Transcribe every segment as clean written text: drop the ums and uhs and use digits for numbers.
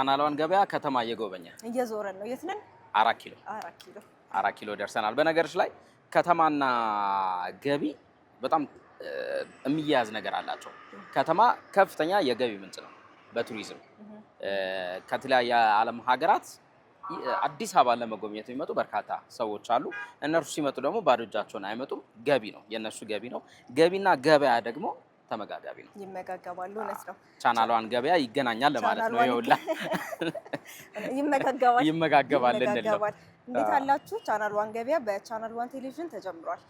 ቻናሏን ገበያ ከተማ እየጎበኘ እየዞረን ነው። የት ነን? 4 ኪሎ 4 ኪሎ ደርሰናል። በነገርሽ ላይ ከተማና ገቢ በጣም የሚያያዝ ነገር አላቸው። ከተማ ከፍተኛ የገቢ ምንጭ ነው በቱሪዝም ከተለያየ ዓለም ሀገራት አዲስ አበባ ለመጎብኘት የሚመጡ በርካታ ሰዎች አሉ። እነርሱ ሲመጡ ደግሞ ባዶ እጃቸውን አይመጡም። ገቢ ነው የነሱ ገቢ ነው። ገቢና ገበያ ደግሞ ተመጋጋቢ ነው። ይመጋገባሉ። እውነት ነው። ቻናሏን ገበያ ይገናኛል ለማለት ነው። ይኸውላ ይመጋገባል እንደለው። እንዴት አላችሁ? ቻናሏን ገበያ በቻናሏን ቴሌቪዥን ተጀምሯል።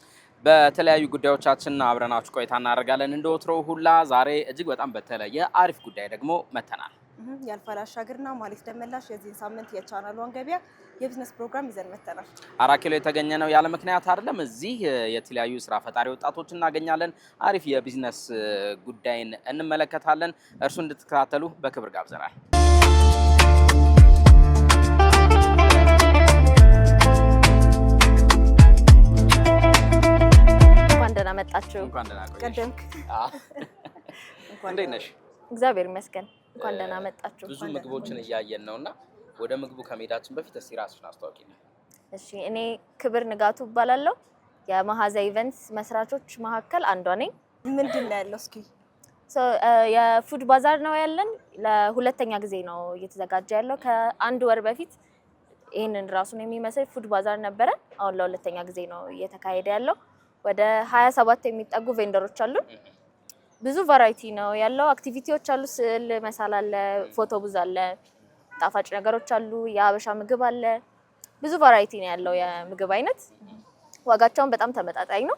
በተለያዩ ጉዳዮቻችን አብረናችሁ ቆይታ እናደርጋለን። እንደወትሮ ሁላ ዛሬ እጅግ በጣም በተለየ አሪፍ ጉዳይ ደግሞ መተናል። ያልፋል አሻግርና ማለት ደመላሽ የዚህ ሳምንት የቻናሏን ገበያ የቢዝነስ ፕሮግራም ይዘን መተናል። 4 ኪሎ የተገኘ ነው ያለ ምክንያት አይደለም። እዚህ የተለያዩ ስራ ፈጣሪ ወጣቶች እናገኛለን። አሪፍ የቢዝነስ ጉዳይን እንመለከታለን። እርሱ እንድትከታተሉ በክብር ጋብዘናል። እንኳን ደህና መጣችሁ። እንኳን ደህና ቆያችሁ። ቀደምክ እንዴት ነሽ? እግዚአብሔር ይመስገን። እንኳን ደህና መጣችሁ። ብዙ ምግቦችን እያየን ነውና ወደ ምግቡ ከመሄዳችን በፊት እስቲ ራስሽን አስተዋውቂኝ። እሺ፣ እኔ ክብር ንጋቱ እባላለሁ። የመሃዛ ኢቨንትስ መስራቾች መካከል አንዷ ነኝ። ምንድን ነው ያለው? እስኪ የፉድ ባዛር ነው ያለን። ለሁለተኛ ጊዜ ነው እየተዘጋጀ ያለው። ከአንድ ወር በፊት ይህንን ራሱን የሚመስል ፉድ ባዛር ነበረ። አሁን ለሁለተኛ ጊዜ ነው እየተካሄደ ያለው። ወደ 27 የሚጠጉ ቬንደሮች አሉን። ብዙ ቫራይቲ ነው ያለው። አክቲቪቲዎች አሉ። ስዕል መሳል አለ፣ ፎቶ ቡዝ አለ፣ ጣፋጭ ነገሮች አሉ፣ የሀበሻ ምግብ አለ። ብዙ ቫራይቲ ነው ያለው የምግብ አይነት። ዋጋቸውን በጣም ተመጣጣኝ ነው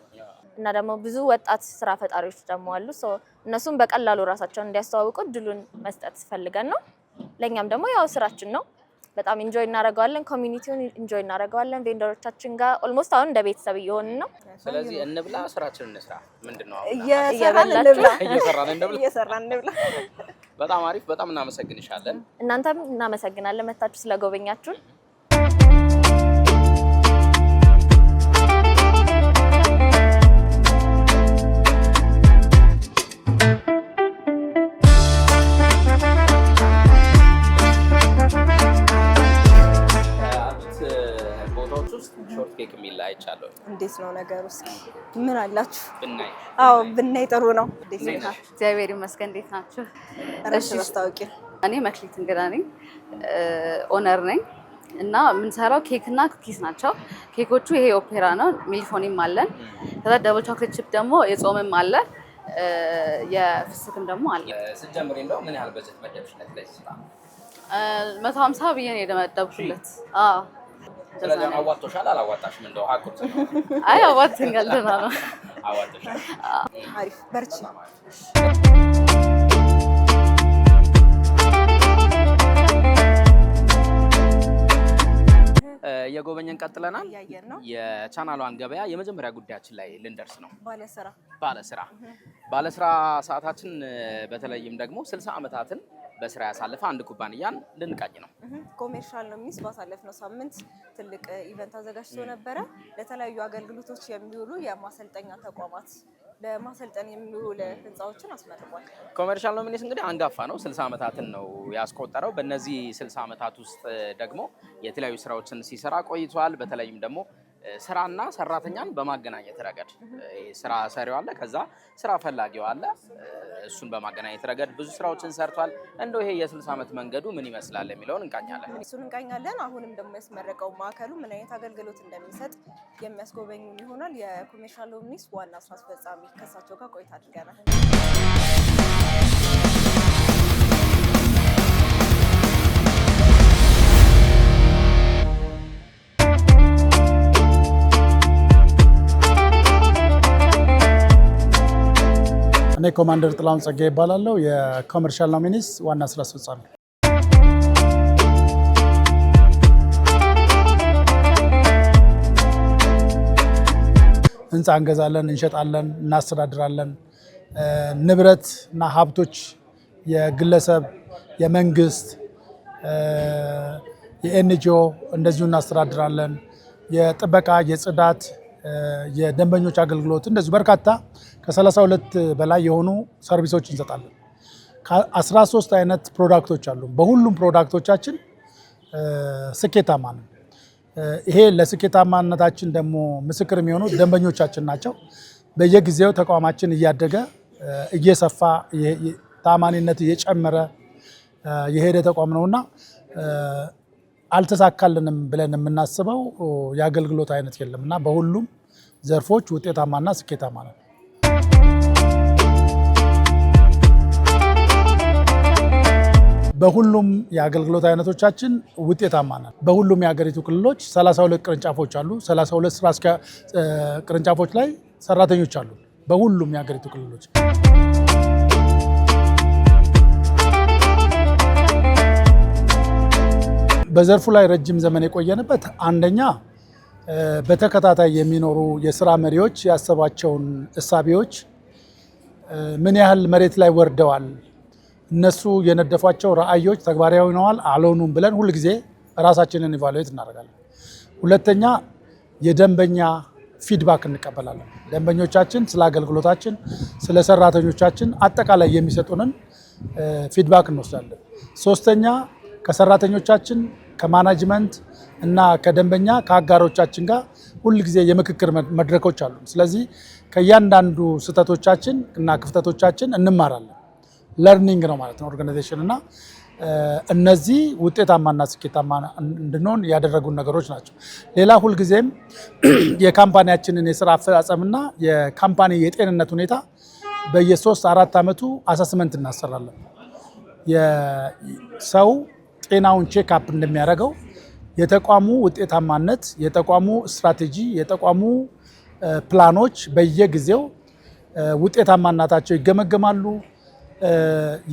እና ደግሞ ብዙ ወጣት ስራ ፈጣሪዎች ደግሞ አሉ። እነሱም በቀላሉ ራሳቸውን እንዲያስተዋውቁ እድሉን መስጠት ፈልገን ነው። ለኛም ደግሞ ያው ስራችን ነው። በጣም ኢንጆይ እናደርገዋለን። ኮሚኒቲውን ኢንጆይ እናደርገዋለን። ቬንደሮቻችን ጋር ኦልሞስት አሁን እንደ ቤተሰብ እየሆንን ነው። ስለዚህ እንብላ፣ ስራችንን እንስራ። ምንድነው እየሰራን እንብላ። በጣም አሪፍ። በጣም እናመሰግንሻለን። እናንተም እናመሰግናለን መታችሁ ስለጎበኛችሁን። ሾርት ኬክ የሚል አይቻለሁ። እንዴት ነው ነገሩ? እስኪ ምን አላችሁ? ብናይ ብናይ ጥሩ ነው። እግዚአብሔር ይመስገን። እንዴት ናችሁ? እሺ፣ አስታውቂ። እኔ መክሊት እንግዳ ነኝ፣ ኦነር ነኝ እና የምንሰራው ኬክ እና ኩኪስ ናቸው። ኬኮቹ ይሄ ኦፔራ ነው፣ ሚልፎኒም አለን። ከዛ ደብል ቾክሌት ቺፕ ደግሞ የጾምም አለ፣ የፍስክም ደግሞ አለ። ስትጀምሪ እንደው ምን ያህል በጀት መደብሽለት ላይ ስራ? 150 ብዬ ነው የደመደብኩለት። ስለዚህ አዋጥቶሻል አላዋጣሽም? እንደው ሀቁት አይ አዋጥቶኛል። ደህና ነው። አዋጥቶሻል። አሪፍ፣ በርቺ። የጎበኘን ቀጥለናል። ያየር ነው የቻናሏን ገበያ የመጀመሪያ ጉዳያችን ላይ ልንደርስ ነው። ባለስራ ሰዓታችን በተለይም ደግሞ 60 ዓመታትን በስራ ያሳለፈ አንድ ኩባንያን ልንቃኝ ነው። ኮሜርሻል ኖሚኒስ ባሳለፍነው ሳምንት ትልቅ ኢቨንት አዘጋጅቶ ነበረ። ለተለያዩ አገልግሎቶች የሚውሉ የማሰልጠኛ ተቋማት ለማሰልጠን የሚውሉ ህንፃዎችን አስመርቋል። ኮሜርሻል ኖሚኒስ እንግዲህ አንጋፋ ነው። 60 ዓመታትን ነው ያስቆጠረው። በእነዚህ 60 ዓመታት ውስጥ ደግሞ የተለያዩ ስራዎችን ሲሰራ ቆይቷል። በተለይም ደግሞ ስራና ሰራተኛን በማገናኘት ረገድ ስራ ሰሪው አለ፣ ከዛ ስራ ፈላጊው አለ። እሱን በማገናኘት ረገድ ብዙ ስራዎችን ሰርቷል። እንደው ይሄ የ60 ዓመት መንገዱ ምን ይመስላል የሚለውን እንቃኛለን። እሱን እንቃኛለን። አሁንም ደግሞ ያስመረቀው ማዕከሉ ምን አይነት አገልግሎት እንደሚሰጥ የሚያስጎበኙ ይሆናል። የኮሜርሻል ኖሚኒስ ዋና ስራ አስፈጻሚ ከሳቸው ጋር ቆይታ አድርገናል። እኔ ኮማንደር ጥላሁን ጸጋዬ ይባላለሁ። የኮሜርሻል ኖሚኒስ ዋና ስራ አስፈጻሚ። ህንፃ እንገዛለን፣ እንሸጣለን፣ እናስተዳድራለን። ንብረት እና ሀብቶች የግለሰብ፣ የመንግስት፣ የኤንጂኦ እንደዚሁ እናስተዳድራለን። የጥበቃ፣ የጽዳት፣ የደንበኞች አገልግሎት እንደዚሁ በርካታ ከ32 በላይ የሆኑ ሰርቪሶች እንሰጣለን። 13 አይነት ፕሮዳክቶች አሉ። በሁሉም ፕሮዳክቶቻችን ስኬታማ ነው። ይሄ ለስኬታማነታችን ደግሞ ምስክር የሚሆኑት ደንበኞቻችን ናቸው። በየጊዜው ተቋማችን እያደገ እየሰፋ ታማኒነት እየጨመረ የሄደ ተቋም ነውና አልተሳካልንም ብለን የምናስበው የአገልግሎት አይነት የለምና በሁሉም ዘርፎች ውጤታማና ስኬታማ ነው። በሁሉም የአገልግሎት አይነቶቻችን ውጤታማ ነን። በሁሉም የሀገሪቱ ክልሎች 32 ቅርንጫፎች አሉ። 32 ስራ ቅርንጫፎች ላይ ሰራተኞች አሉ። በሁሉም የሀገሪቱ ክልሎች በዘርፉ ላይ ረጅም ዘመን የቆየንበት አንደኛ በተከታታይ የሚኖሩ የስራ መሪዎች ያሰባቸውን እሳቤዎች ምን ያህል መሬት ላይ ወርደዋል፣ እነሱ የነደፏቸው ራዕዮች ተግባራዊ ሆነዋል አልሆኑም ብለን ሁልጊዜ ራሳችንን ኢቫሉዌት እናደርጋለን። ሁለተኛ የደንበኛ ፊድባክ እንቀበላለን። ደንበኞቻችን ስለ አገልግሎታችን፣ ስለ ሰራተኞቻችን አጠቃላይ የሚሰጡንን ፊድባክ እንወስዳለን። ሶስተኛ ከሰራተኞቻችን ከማናጅመንት እና ከደንበኛ ከአጋሮቻችን ጋር ሁልጊዜ የምክክር መድረኮች አሉ። ስለዚህ ከእያንዳንዱ ስህተቶቻችን እና ክፍተቶቻችን እንማራለን። ለርኒንግ ነው ማለት ነው ኦርጋናይዜሽን እና እነዚህ ውጤታማና ስኬታማ እንድንሆን ያደረጉን ነገሮች ናቸው። ሌላ ሁልጊዜም የካምፓኒያችንን የስራ አፈጻጸምና የካምፓኒ የጤንነት ሁኔታ በየ3-4 ዓመቱ አሰስመንት እናሰራለን። የሰው ጤናውን ቼክ አፕ እንደሚያደርገው የተቋሙ ውጤታማነት፣ የተቋሙ ስትራቴጂ፣ የተቋሙ ፕላኖች በየጊዜው ውጤታማነታቸው ይገመገማሉ።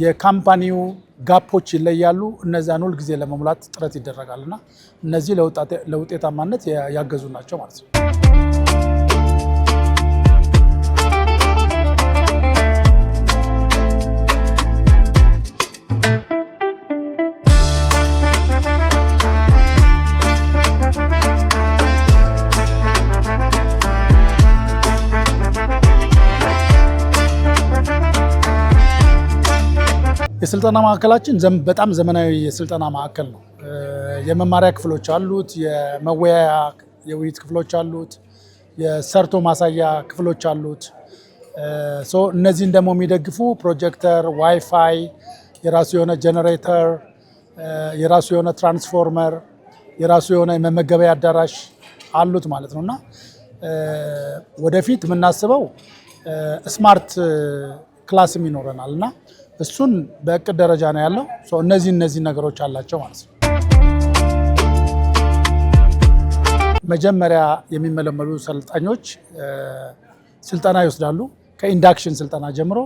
የካምፓኒው ጋፖች ይለያሉ። እነዛን ሁል ጊዜ ለመሙላት ጥረት ይደረጋልና እነዚህ ለውጤታማነት ያገዙ ናቸው ማለት ነው። የስልጠና ማዕከላችን በጣም ዘመናዊ የስልጠና ማዕከል ነው። የመማሪያ ክፍሎች አሉት፣ የመወያያ የውይይት ክፍሎች አሉት፣ የሰርቶ ማሳያ ክፍሎች አሉት። እነዚህን ደግሞ የሚደግፉ ፕሮጀክተር፣ ዋይፋይ፣ የራሱ የሆነ ጄኔሬተር፣ የራሱ የሆነ ትራንስፎርመር፣ የራሱ የሆነ የመመገቢያ አዳራሽ አሉት ማለት ነው እና ወደፊት የምናስበው ስማርት ክላስም ይኖረናል እና እሱን በእቅድ ደረጃ ነው ያለው። እነዚህ ነገሮች አላቸው ማለት ነው። መጀመሪያ የሚመለመሉ ሰልጣኞች ስልጠና ይወስዳሉ። ከኢንዳክሽን ስልጠና ጀምሮ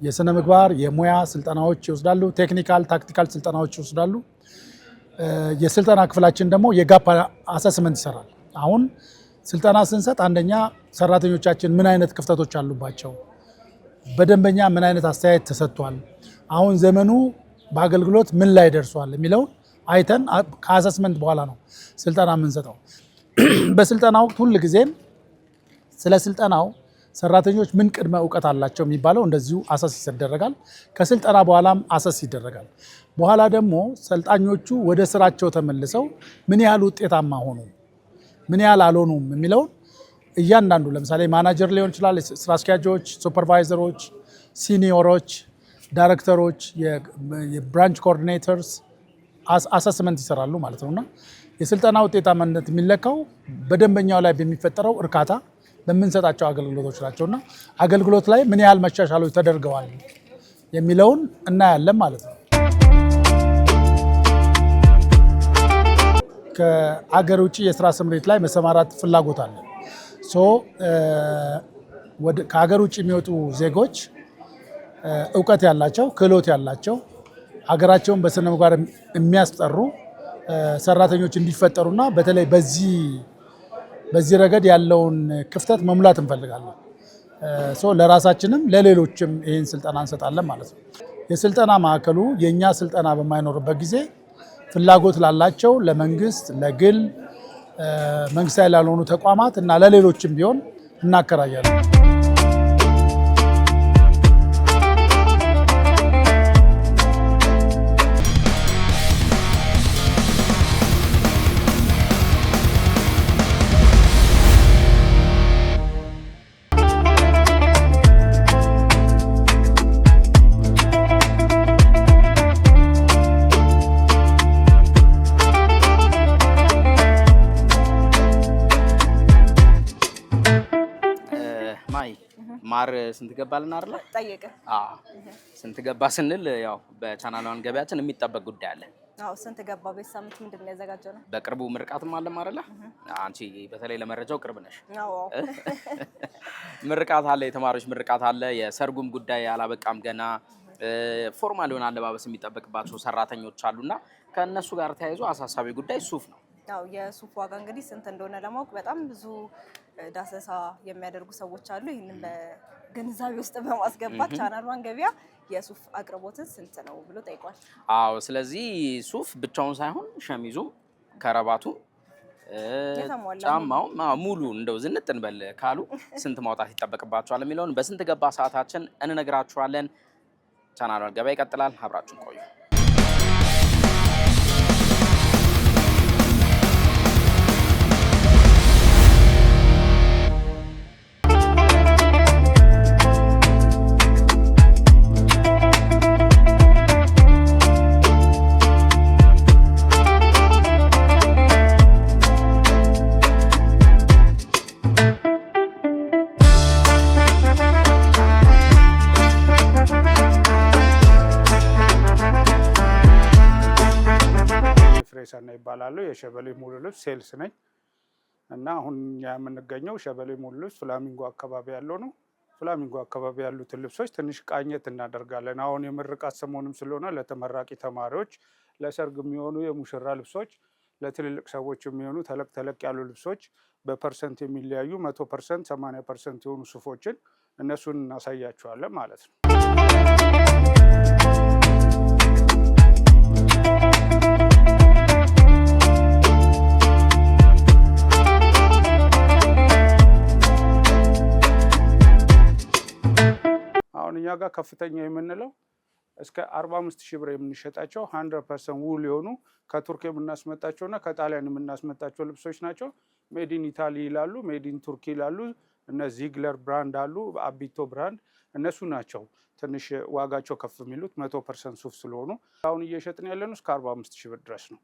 የስነ ምግባር የሙያ ስልጠናዎች ይወስዳሉ። ቴክኒካል ታክቲካል ስልጠናዎች ይወስዳሉ። የስልጠና ክፍላችን ደግሞ የጋፕ አሰስመንት ይሰራል። አሁን ስልጠና ስንሰጥ አንደኛ ሰራተኞቻችን ምን አይነት ክፍተቶች አሉባቸው፣ በደንበኛ ምን አይነት አስተያየት ተሰጥቷል፣ አሁን ዘመኑ በአገልግሎት ምን ላይ ደርሷል የሚለውን አይተን ከአሰስመንት በኋላ ነው ስልጠና የምንሰጠው። በስልጠና ወቅት ሁል ጊዜም ስለ ስልጠናው ሰራተኞች ምን ቅድመ እውቀት አላቸው የሚባለው እንደዚሁ አሰስ ይደረጋል። ከስልጠና በኋላም አሰስ ይደረጋል። በኋላ ደግሞ ሰልጣኞቹ ወደ ስራቸው ተመልሰው ምን ያህል ውጤታማ ሆኑ፣ ምን ያህል አልሆኑም የሚለውን እያንዳንዱ ለምሳሌ ማናጀር ሊሆን ይችላል፣ ስራ አስኪያጆች፣ ሱፐርቫይዘሮች፣ ሲኒዮሮች፣ ዳይሬክተሮች፣ የብራንች ኮኦርዲኔተርስ አሰስመንት ይሰራሉ ማለት ነውና የስልጠና ውጤታማነት የሚለካው በደንበኛው ላይ በሚፈጠረው እርካታ በምንሰጣቸው አገልግሎቶች ናቸውና አገልግሎት ላይ ምን ያህል መሻሻሎች ተደርገዋል የሚለውን እናያለን ማለት ነው። ከአገር ውጭ የስራ ስምሪት ላይ መሰማራት ፍላጎት አለ። ከሀገር ውጭ የሚወጡ ዜጎች እውቀት ያላቸው ክህሎት ያላቸው ሀገራቸውን በስነ ምግባር የሚያስጠሩ ሰራተኞች እንዲፈጠሩና በተለይ በዚህ ረገድ ያለውን ክፍተት መሙላት እንፈልጋለን። ለራሳችንም ለሌሎችም ይህን ስልጠና እንሰጣለን ማለት ነው። የስልጠና ማዕከሉ የእኛ ስልጠና በማይኖርበት ጊዜ ፍላጎት ላላቸው ለመንግስት፣ ለግል መንግስታዊ ላልሆኑ ተቋማት እና ለሌሎችም ቢሆን እናከራያለን። ዶላር ስንት ገባልን አይደል? ጠየቀ። ስንት ገባ ስንል ያው በቻናሏን ገበያችን የሚጠበቅ ጉዳይ አለ። ስንት ገባ? በዚህ ሳምንት ምንድን ነው ያዘጋጀነው? በቅርቡ ምርቃትም አለ አይደል? አንቺ በተለይ ለመረጃው ቅርብ ነሽ። ምርቃት አለ፣ የተማሪዎች ምርቃት አለ። የሰርጉም ጉዳይ አላበቃም ገና። ፎርማል የሆነ አለባበስ የሚጠበቅባቸው ሰራተኞች አሉና ከእነሱ ጋር ተያይዞ አሳሳቢ ጉዳይ ሱፍ ነው። የሱፍ ዋጋ እንግዲህ ስንት እንደሆነ ለማወቅ በጣም ብዙ ዳሰሳ የሚያደርጉ ሰዎች አሉ። ይህንን በግንዛቤ ውስጥ በማስገባት ቻናሏን ገበያ የሱፍ አቅርቦትን ስንት ነው ብሎ ጠይቋል። ስለዚህ ሱፍ ብቻውን ሳይሆን ሸሚዙም፣ ከረባቱ፣ ጫማው ሙሉ እንደው ዝንጥ እንበል ካሉ ስንት ማውጣት ይጠበቅባቸዋል የሚለውን በስንት ገባ ሰዓታችን እንነግራችኋለን። ቻናሏን ገበያ ይቀጥላል። አብራችሁን ቆዩ። ሰና ይባላሉ። የሸበሌ ሙሉ ልብስ ሴልስ ነኝ እና አሁን የምንገኘው ሸበሌ ሙሉ ልብስ ፍላሚንጎ አካባቢ ያለው ነው። ፍላሚንጎ አካባቢ ያሉትን ልብሶች ትንሽ ቃኘት እናደርጋለን። አሁን የምርቃት ሰሞንም ስለሆነ ለተመራቂ ተማሪዎች፣ ለሰርግ የሚሆኑ የሙሽራ ልብሶች፣ ለትልልቅ ሰዎች የሚሆኑ ተለቅ ተለቅ ያሉ ልብሶች በፐርሰንት የሚለያዩ 100%፣ 80% የሆኑ ሱፎችን እነሱን እናሳያቸዋለን ማለት ነው። እኛ ጋር ከፍተኛ የምንለው እስከ 45,000 ብር የምንሸጣቸው 100% ውል የሆኑ ከቱርክ የምናስመጣቸውና ከጣሊያን የምናስመጣቸው ልብሶች ናቸው። ሜዲን ኢታሊ ይላሉ፣ ሜዲን ቱርኪ ይላሉ። እነ ዚግለር ብራንድ አሉ፣ አቢቶ ብራንድ፣ እነሱ ናቸው ትንሽ ዋጋቸው ከፍ የሚሉት 100% ሱፍ ስለሆኑ አሁን እየሸጥን ያለነው እስከ 45,000 ብር ድረስ ነው።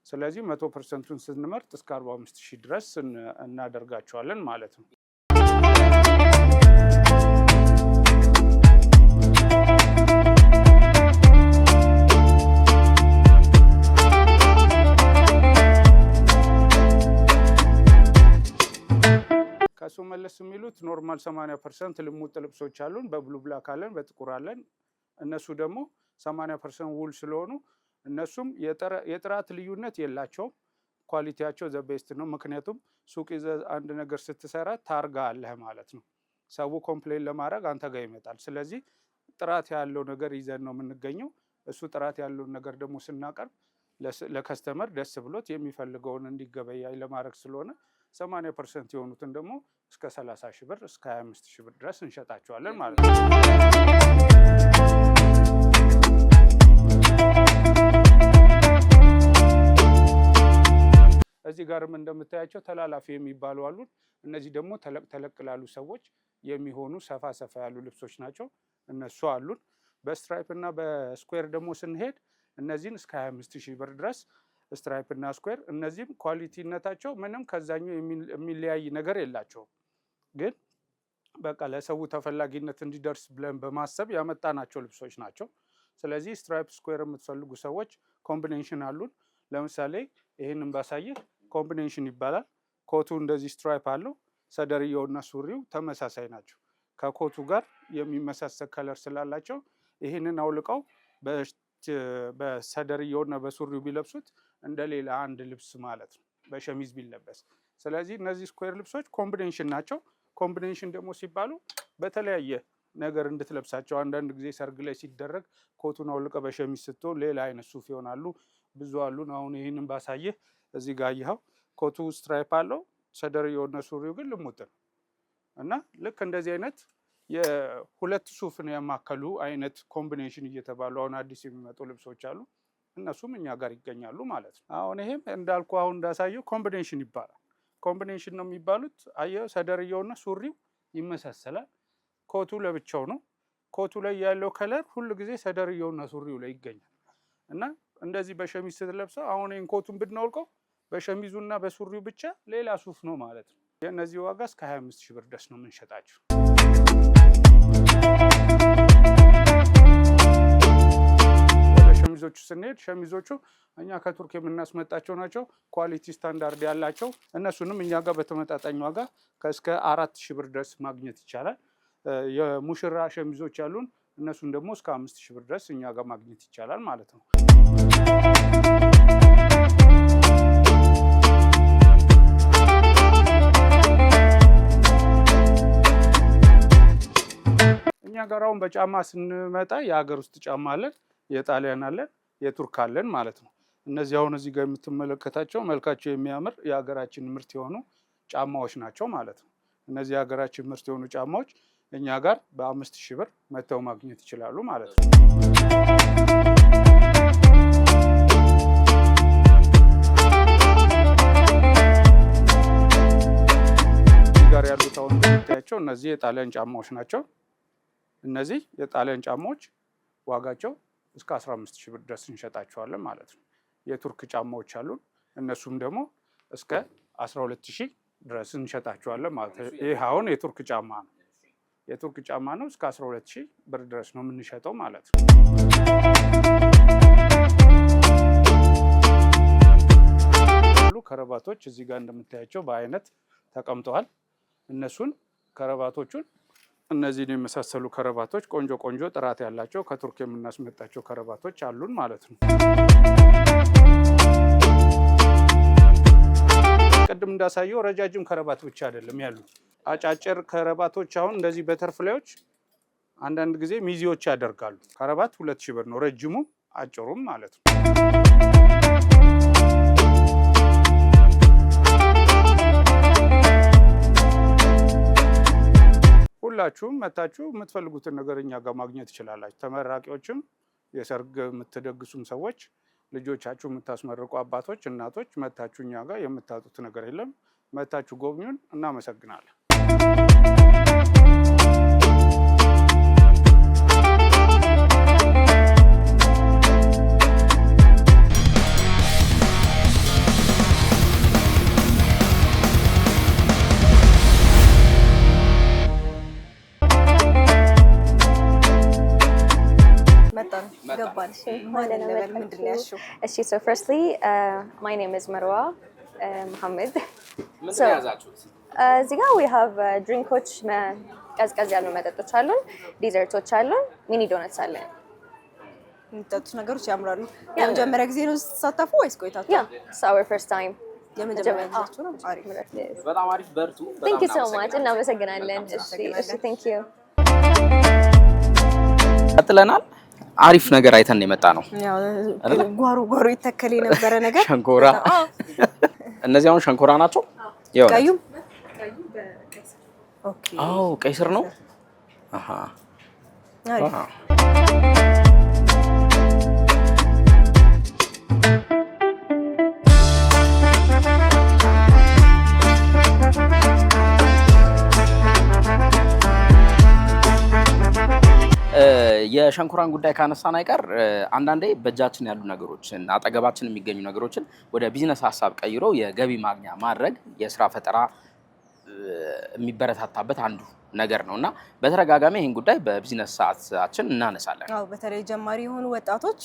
ስለዚህ 100%ቱን ስንመርጥ እስከ 45,000 ድረስ እናደርጋቸዋለን ማለት ነው። ከሱ መለስ የሚሉት ኖርማል 80% ልሙጥ ልብሶች አሉን። በብሉ ብላክ አለን፣ በጥቁር አለን። እነሱ ደግሞ 80% ውል ስለሆኑ እነሱም የጥራት ልዩነት የላቸውም። ኳሊቲያቸው ዘቤስት ነው። ምክንያቱም ሱቅ ይዘህ አንድ ነገር ስትሰራ ታርጋ አለህ ማለት ነው። ሰው ኮምፕሌን ለማድረግ አንተ ጋር ይመጣል። ስለዚህ ጥራት ያለው ነገር ይዘን ነው የምንገኘው። እሱ ጥራት ያለውን ነገር ደግሞ ስናቀርብ ለከስተመር ደስ ብሎት የሚፈልገውን እንዲገበያይ ለማድረግ ስለሆነ 80% የሆኑትን ደግሞ እስከ 30,000 ብር እስከ 25,000 ብር ድረስ እንሸጣቸዋለን ማለት ነው። እዚህ ጋርም እንደምታያቸው ተላላፊ የሚባሉ አሉ። እነዚህ ደግሞ ተለቅ ተለቅ ላሉ ሰዎች የሚሆኑ ሰፋ ሰፋ ያሉ ልብሶች ናቸው። እነሱ አሉን። በስትራይፕ እና በስኩዌር ደግሞ ስንሄድ እነዚህን እስከ 25,000 ብር ድረስ ስትራይፕ እና ስኩዌር፣ እነዚህም ኳሊቲነታቸው ምንም ከዛኛው የሚለያይ ነገር የላቸውም። ግን በቃ ለሰው ተፈላጊነት እንዲደርስ ብለን በማሰብ ያመጣናቸው ልብሶች ናቸው። ስለዚህ ስትራይፕ ስኩዌር የምትፈልጉ ሰዎች ኮምቢኔሽን አሉን። ለምሳሌ ይህንን ባሳይህ ኮምቢኔሽን ይባላል። ኮቱ እንደዚህ ስትራይፕ አለው። ሰደርየውና ሱሪው ተመሳሳይ ናቸው። ከኮቱ ጋር የሚመሳሰል ከለር ስላላቸው ይህንን አውልቀው በሰደርየውና በሱሪው ቢለብሱት እንደሌላ አንድ ልብስ ማለት ነው፣ በሸሚዝ ቢለበስ። ስለዚህ እነዚህ ስኩዌር ልብሶች ኮምቢኔሽን ናቸው። ኮምቢኔሽን ደግሞ ሲባሉ በተለያየ ነገር እንድትለብሳቸው፣ አንዳንድ ጊዜ ሰርግ ላይ ሲደረግ ኮቱን አውልቀ በሸሚዝ ስትሆን ሌላ አይነት ሱፍ ይሆናሉ። ብዙ አሉን። አሁን ይህንን ባሳየህ እዚህ ጋር ይኸው ኮቱ ስትራይፕ አለው፣ ሰደርየውና ሱሪው ግን ልሙጥ ነው እና ልክ እንደዚህ አይነት የሁለት ሱፍን ያማከሉ አይነት ኮምቢኔሽን እየተባሉ አሁን አዲስ የሚመጡ ልብሶች አሉ። እነሱም እኛ ጋር ይገኛሉ ማለት ነው። አሁን ይሄም እንዳልኩ አሁን እንዳሳየው ኮምቢኔሽን ይባላል። ኮምቢኔሽን ነው የሚባሉት። አየው ሰደርየውና ሱሪው ይመሳሰላል። ኮቱ ለብቻው ነው። ኮቱ ላይ ያለው ከለር ሁሉ ጊዜ ሰደርየውና ሱሪው ላይ ይገኛል እና እንደዚህ በሸሚዝ ስትለብሰው አሁን ይሄን ኮቱን ብናወልቀው በሸሚዙና በሱሪው ብቻ ሌላ ሱፍ ነው ማለት ነው። የእነዚህ ዋጋ እስከ 25,000 ብር ድረስ ነው የምንሸጣቸው። ሸሚዞቹ ስንሄድ ሸሚዞቹ እኛ ከቱርክ የምናስመጣቸው ናቸው። ኳሊቲ ስታንዳርድ ያላቸው እነሱንም እኛ ጋር በተመጣጣኝ ዋጋ እስከ 4000 ብር ድረስ ማግኘት ይቻላል። የሙሽራ ሸሚዞች ያሉን እነሱን ደግሞ እስከ 5000 ብር ድረስ እኛ ጋር ማግኘት ይቻላል ማለት ነው። እኛ ጋር አሁን በጫማ ስንመጣ የሀገር ውስጥ ጫማ አለን፣ የጣሊያን አለን፣ የቱርክ አለን ማለት ነው። እነዚህ አሁን እዚህ ጋር የምትመለከታቸው መልካቸው የሚያምር የሀገራችን ምርት የሆኑ ጫማዎች ናቸው ማለት ነው። እነዚህ የሀገራችን ምርት የሆኑ ጫማዎች እኛ ጋር በ5000 ብር መተው ማግኘት ይችላሉ ማለት ነው። እዚህ ጋር ያሉት አሁን የምታያቸው እነዚህ የጣሊያን ጫማዎች ናቸው። እነዚህ የጣሊያን ጫማዎች ዋጋቸው እስከ 15000 ብር ድረስ እንሸጣቸዋለን ማለት ነው። የቱርክ ጫማዎች አሉን እነሱም ደግሞ እስከ 12000 ድረስ እንሸጣቸዋለን ማለት ነው። ይህ አሁን የቱርክ ጫማ ነው። የቱርክ ጫማ ነው። እስከ 12000 ብር ድረስ ነው የምንሸጠው ማለት ነው። ከረባቶች እዚህ ጋር እንደምታያቸው በአይነት ተቀምጠዋል። እነሱን ከረባቶቹን እነዚህን የመሳሰሉ ከረባቶች ቆንጆ ቆንጆ ጥራት ያላቸው ከቱርክ የምናስመጣቸው ከረባቶች አሉን ማለት ነው። ቅድም እንዳሳየው ረጃጅም ከረባት ብቻ አይደለም ያሉት፣ አጫጭር ከረባቶች አሁን እንደዚህ በተርፍላዮች አንዳንድ ጊዜ ሚዜዎች ያደርጋሉ። ከረባት 2000 ብር ነው፣ ረጅሙም አጭሩም ማለት ነው። ሁላችሁም መታችሁ የምትፈልጉትን ነገር እኛ ጋር ማግኘት ትችላላችሁ። ተመራቂዎችም፣ የሰርግ የምትደግሱም ሰዎች፣ ልጆቻችሁ የምታስመርቁ አባቶች፣ እናቶች መታችሁ እኛ ጋር የምታጡት ነገር የለም። መታችሁ ጎብኙን። እናመሰግናለን። So firstly, my name is Marwa Mohammed. So እዚህ ጋር we have drinkoች ቀዝቀዝ ያሉ መጠጦች አሉን፣ ዲዘርቶች አሉን፣ ሚኒ ዶነትስ አለን። የሚጠጡት ነገሮች ያምራሉ። የመጀመሪያ ጊዜ ነው ስትሳተፉ ወይስ ቆይታችሁ? Yeah, it's our first time. የመጀመሪያ ጊዜያችሁ ነው? አሪፍ። በጣም አሪፍ፣ በርቱ። Thank you so much. እናመሰግናለን። እሺ፣ thank you. ቀጥለናል። አሪፍ ነገር አይተን የመጣ ነው። ያው ጓሮ ይተከል የነበረ ነገር ሸንኮራ። እነዚህ አሁን ሸንኮራ ናቸው። ቀዩም ኦኬ። አዎ ቀይ ስር ነው። አሃ አሪፍ። የሸንኮራን ጉዳይ ካነሳን አይቀር አንዳንዴ በእጃችን ያሉ ነገሮችን አጠገባችን የሚገኙ ነገሮችን ወደ ቢዝነስ ሀሳብ ቀይሮ የገቢ ማግኛ ማድረግ የስራ ፈጠራ የሚበረታታበት አንዱ ነገር ነውና በተረጋጋሚ ይሄን ጉዳይ በቢዝነስ ሰዓታችን እናነሳለን። አዎ በተለይ ጀማሪ የሆኑ ወጣቶች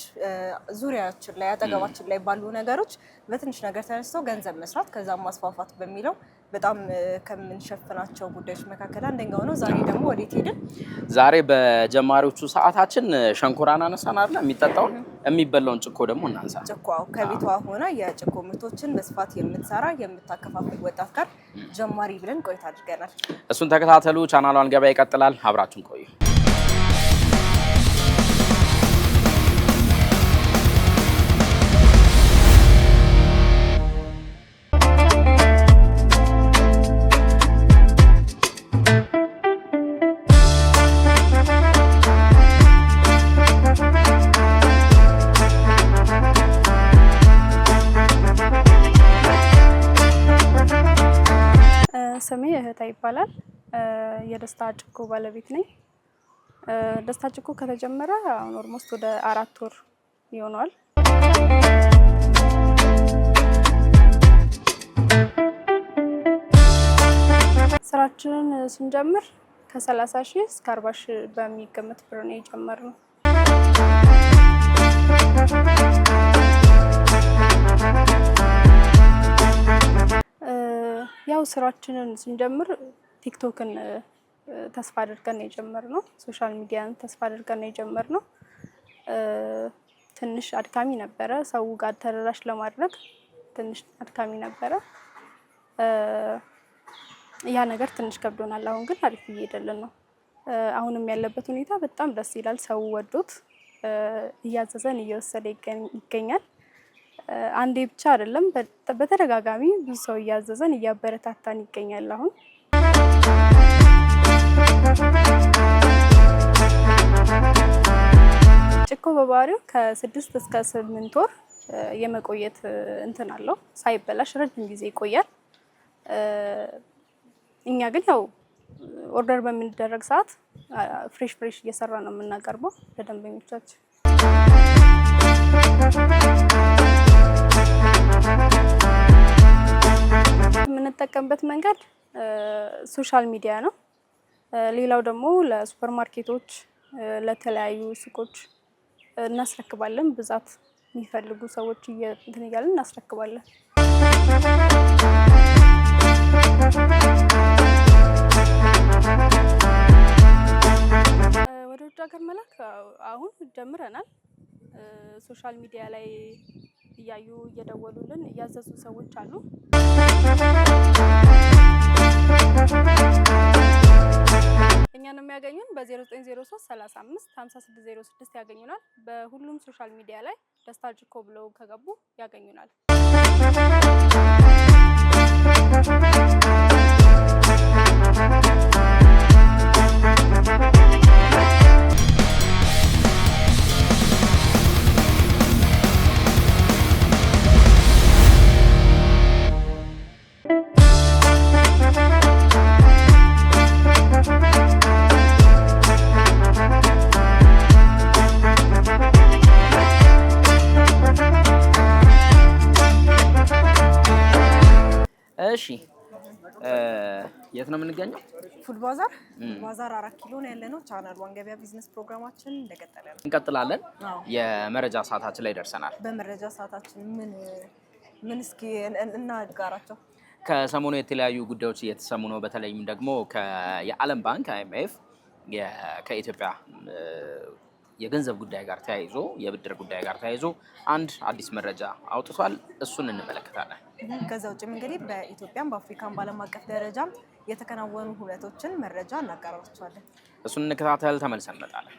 ዙሪያችን ላይ አጠገባችን ላይ ባሉ ነገሮች በትንሽ ነገር ተነስተው ገንዘብ መስራት ከዛም ማስፋፋት በሚለው በጣም ከምንሸፍናቸው ጉዳዮች መካከል አንደኛው ነው። ዛሬ ደግሞ ወዴት ሄድን? ዛሬ በጀማሪዎቹ ሰዓታችን ሸንኮራን አነሳን አይደል? የሚጠጣውን የሚበላውን ጭኮ ደግሞ እናንሳ። ጭኮ ከቤቷ ሆና የጭኮ ምርቶችን በስፋት የምትሰራ የምታከፋፍል ወጣት ጋር ጀማሪ ብለን ቆይታ አድርገናል። እሱን ተከታተሉ። ቻናሏን ገበያ ይቀጥላል። አብራችሁን ቆዩ። ስሜ እህታ ይባላል። የደስታ ጭኮ ባለቤት ነኝ። ደስታ ጭኮ ከተጀመረ አሁን ኦልሞስት ወደ 4 ወር ይሆናል። ስራችንን ስንጀምር ከ30,000 እስከ 40,000 በሚገመት ብር ነው የጀመርነው። ያው ስራችንን ስንጀምር ቲክቶክን ተስፋ አድርገን ነው የጀመርነው። ሶሻል ሚዲያን ተስፋ አድርገን ነው የጀመርነው። ትንሽ አድካሚ ነበረ፣ ሰው ጋር ተደራሽ ለማድረግ ትንሽ አድካሚ ነበረ። ያ ነገር ትንሽ ከብዶናል። አሁን ግን አሪፍ እየሄደልን ነው። አሁንም ያለበት ሁኔታ በጣም ደስ ይላል። ሰው ወዶት እያዘዘን እየወሰደ ይገኛል። አንዴ ብቻ አይደለም፣ በተደጋጋሚ ብዙ ሰው እያዘዘን እያበረታታን ይገኛል። አሁን ጭኮ በባህሪው ከ6 እስከ 8 ወር የመቆየት እንትን አለው። ሳይበላሽ ረጅም ጊዜ ይቆያል። እኛ ግን ያው ኦርደር በሚደረግ ሰዓት ፍሬሽ እየሰራ ነው የምናቀርበው ለደንበኞቻችን። የምንጠቀምበት መንገድ ሶሻል ሚዲያ ነው። ሌላው ደግሞ ለሱፐር ማርኬቶች፣ ለተለያዩ ሱቆች እናስረክባለን። ብዛት የሚፈልጉ ሰዎች እንትን እያለን እናስረክባለን። ወደ ውጭ ሀገር መላክ አሁን ጀምረናል። ሶሻል ሚዲያ ላይ እያዩ እየደወሉልን እያዘዙ ሰዎች አሉ። እኛን የሚያገኙን በ0903 35 5606 ያገኙናል። በሁሉም ሶሻል ሚዲያ ላይ ደስታ ጭኮ ብለው ከገቡ ያገኙናል። እሺ የት ነው የምንገኘው? ፉድ ባዛር 4 ኪሎ ነው ያለነው። ቻናል ዋን ገበያ ቢዝነስ ፕሮግራማችን እንደቀጠለ ነው። እንቀጥላለን። የመረጃ ሰዓታችን ላይ ደርሰናል። በመረጃ ሰዓታችን ምን እስኪ እናጋራቸው። ከሰሞኑ የተለያዩ ጉዳዮች እየተሰሙ ነው። በተለይም ደግሞ የዓለም ባንክ IMF ከኢትዮጵያ የገንዘብ ጉዳይ ጋር ተያይዞ የብድር ጉዳይ ጋር ተያይዞ አንድ አዲስ መረጃ አውጥቷል። እሱን እንመለከታለን። ከዛ ውጭም እንግዲህ በኢትዮጵያም በአፍሪካም በዓለም አቀፍ ደረጃም የተከናወኑ ሁነቶችን መረጃ እናጋራቸዋለን። እሱን እንከታተል፣ ተመልሰን እንመጣለን።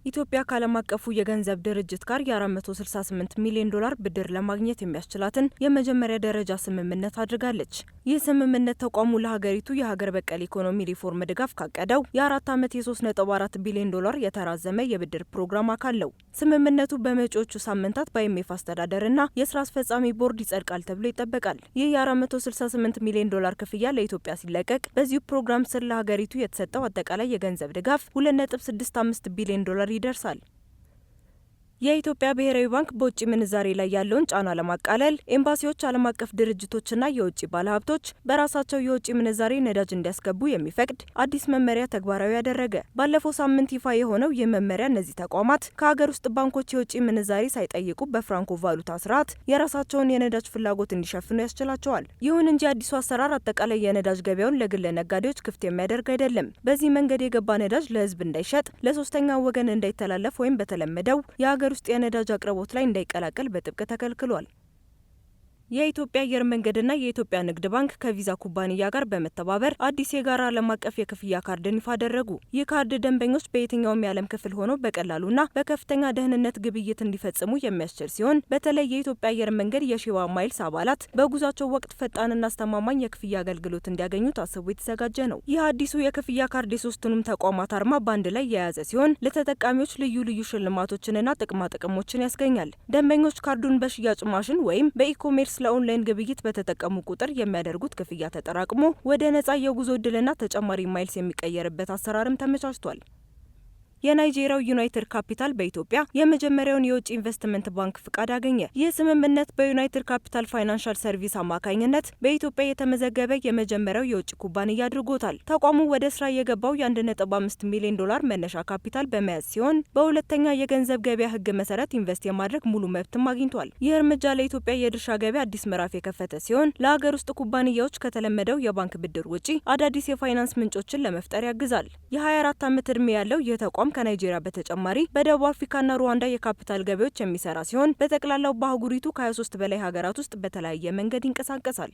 ኢትዮጵያ ከዓለም አቀፉ የገንዘብ ድርጅት ጋር የ468 ሚሊዮን ዶላር ብድር ለማግኘት የሚያስችላትን የመጀመሪያ ደረጃ ስምምነት አድርጋለች። ይህ ስምምነት ተቋሙ ለሀገሪቱ የሀገር በቀል ኢኮኖሚ ሪፎርም ድጋፍ ካቀደው የ4 ዓመት የ3.4 ቢሊዮን ዶላር የተራዘመ የብድር ፕሮግራም አካል ነው። ስምምነቱ በመጪዎቹ ሳምንታት በIMF አስተዳደርና የስራ አስፈጻሚ ቦርድ ይጸድቃል ተብሎ ይጠበቃል። ይህ የ468 ሚሊዮን ዶላር ክፍያ ለኢትዮጵያ ሲለቀቅ በዚሁ ፕሮግራም ስር ለሀገሪቱ የተሰጠው አጠቃላይ የገንዘብ ድጋፍ 2.65 ቢሊዮን ዶላር ይደርሳል። የኢትዮጵያ ብሔራዊ ባንክ በውጭ ምንዛሬ ላይ ያለውን ጫና ለማቃለል ኤምባሲዎች፣ ዓለም አቀፍ ድርጅቶችና የውጭ ባለሀብቶች በራሳቸው የውጭ ምንዛሬ ነዳጅ እንዲያስገቡ የሚፈቅድ አዲስ መመሪያ ተግባራዊ ያደረገ። ባለፈው ሳምንት ይፋ የሆነው ይህ መመሪያ እነዚህ ተቋማት ከሀገር ውስጥ ባንኮች የውጭ ምንዛሬ ሳይጠይቁ በፍራንኮ ቫሉታ ስርዓት የራሳቸውን የነዳጅ ፍላጎት እንዲሸፍኑ ያስችላቸዋል። ይሁን እንጂ አዲሱ አሰራር አጠቃላይ የነዳጅ ገበያውን ለግል ነጋዴዎች ክፍት የሚያደርግ አይደለም። በዚህ መንገድ የገባ ነዳጅ ለሕዝብ እንዳይሸጥ፣ ለሶስተኛ ወገን እንዳይተላለፍ ወይም በተለመደው የሀገር ውስጥ የነዳጅ አቅርቦት ላይ እንዳይቀላቀል በጥብቅ ተከልክሏል። የኢትዮጵያ አየር መንገድና የኢትዮጵያ ንግድ ባንክ ከቪዛ ኩባንያ ጋር በመተባበር አዲስ የጋራ ዓለም አቀፍ የክፍያ ካርድን ይፋ አደረጉ። ይህ ካርድ ደንበኞች በየትኛውም የዓለም ክፍል ሆነው በቀላሉና በከፍተኛ ደህንነት ግብይት እንዲፈጽሙ የሚያስችል ሲሆን በተለይ የኢትዮጵያ አየር መንገድ የሺዋ ማይልስ አባላት በጉዟቸው ወቅት ፈጣንና አስተማማኝ የክፍያ አገልግሎት እንዲያገኙ ታስቦ የተዘጋጀ ነው። ይህ አዲሱ የክፍያ ካርድ የሶስቱንም ተቋማት አርማ በአንድ ላይ የያዘ ሲሆን ለተጠቃሚዎች ልዩ ልዩ ሽልማቶችንና ጥቅማ ጥቅሞችን ያስገኛል። ደንበኞች ካርዱን በሽያጭ ማሽን ወይም በኢኮሜርስ ለኦንላይን ግብይት በተጠቀሙ ቁጥር የሚያደርጉት ክፍያ ተጠራቅሞ ወደ ነጻ የጉዞ እድልና ተጨማሪ ማይልስ የሚቀየርበት አሰራርም ተመቻችቷል። የናይጄሪያው ዩናይትድ ካፒታል በኢትዮጵያ የመጀመሪያውን የውጭ ኢንቨስትመንት ባንክ ፍቃድ አገኘ። ይህ ስምምነት በዩናይትድ ካፒታል ፋይናንሻል ሰርቪስ አማካኝነት በኢትዮጵያ የተመዘገበ የመጀመሪያው የውጭ ኩባንያ አድርጎታል። ተቋሙ ወደ ስራ የገባው የ1.5 ሚሊዮን ዶላር መነሻ ካፒታል በመያዝ ሲሆን በሁለተኛ የገንዘብ ገበያ ህግ መሰረት ኢንቨስት የማድረግ ሙሉ መብትም አግኝቷል። ይህ እርምጃ ለኢትዮጵያ የድርሻ ገበያ አዲስ ምዕራፍ የከፈተ ሲሆን ለሀገር ውስጥ ኩባንያዎች ከተለመደው የባንክ ብድር ውጪ አዳዲስ የፋይናንስ ምንጮችን ለመፍጠር ያግዛል። የ24 ዓመት እድሜ ያለው ይህ ተቋም ከናይጄሪያ በተጨማሪ በደቡብ አፍሪካና ሩዋንዳ የካፒታል ገበያዎች የሚሰራ ሲሆን በጠቅላላው በአህጉሪቱ ከ23 በላይ ሀገራት ውስጥ በተለያየ መንገድ ይንቀሳቀሳል።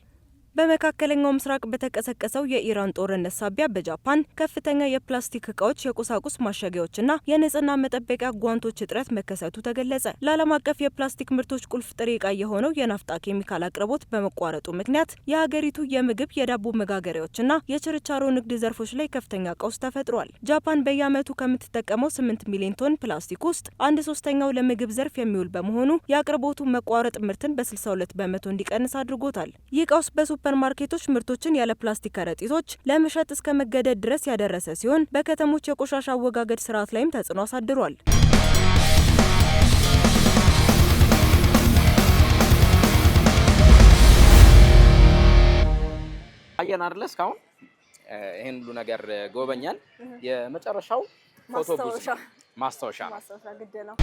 በመካከለኛው ምስራቅ በተቀሰቀሰው የኢራን ጦርነት ሳቢያ በጃፓን ከፍተኛ የፕላስቲክ እቃዎች፣ የቁሳቁስ ማሸጊያዎችና የንጽህና መጠበቂያ ጓንቶች እጥረት መከሰቱ ተገለጸ። ለዓለም አቀፍ የፕላስቲክ ምርቶች ቁልፍ ጥሬ እቃ የሆነው የናፍጣ ኬሚካል አቅርቦት በመቋረጡ ምክንያት የሀገሪቱ የምግብ፣ የዳቦ መጋገሪያዎችና የችርቻሮ ንግድ ዘርፎች ላይ ከፍተኛ ቀውስ ተፈጥሯል። ጃፓን በየዓመቱ ከምትጠቀመው 8 ሚሊዮን ቶን ፕላስቲክ ውስጥ 1/3 ለምግብ ዘርፍ የሚውል በመሆኑ የአቅርቦቱ መቋረጥ ምርትን በ62 በመቶ እንዲቀንስ አድርጎታል። ይህ ቀውስ ሱፐርማርኬቶች ምርቶችን ያለ ፕላስቲክ ከረጢቶች ለመሸጥ እስከ መገደድ ድረስ ያደረሰ ሲሆን በከተሞች የቆሻሻ አወጋገድ ስርዓት ላይም ተጽዕኖ አሳድሯል። አየን አይደል? እስካሁን ይሄን ሁሉ ነገር ጎበኛል። የመጨረሻው ፎቶ ቡዝ ማስታወሻ ግድ ነው።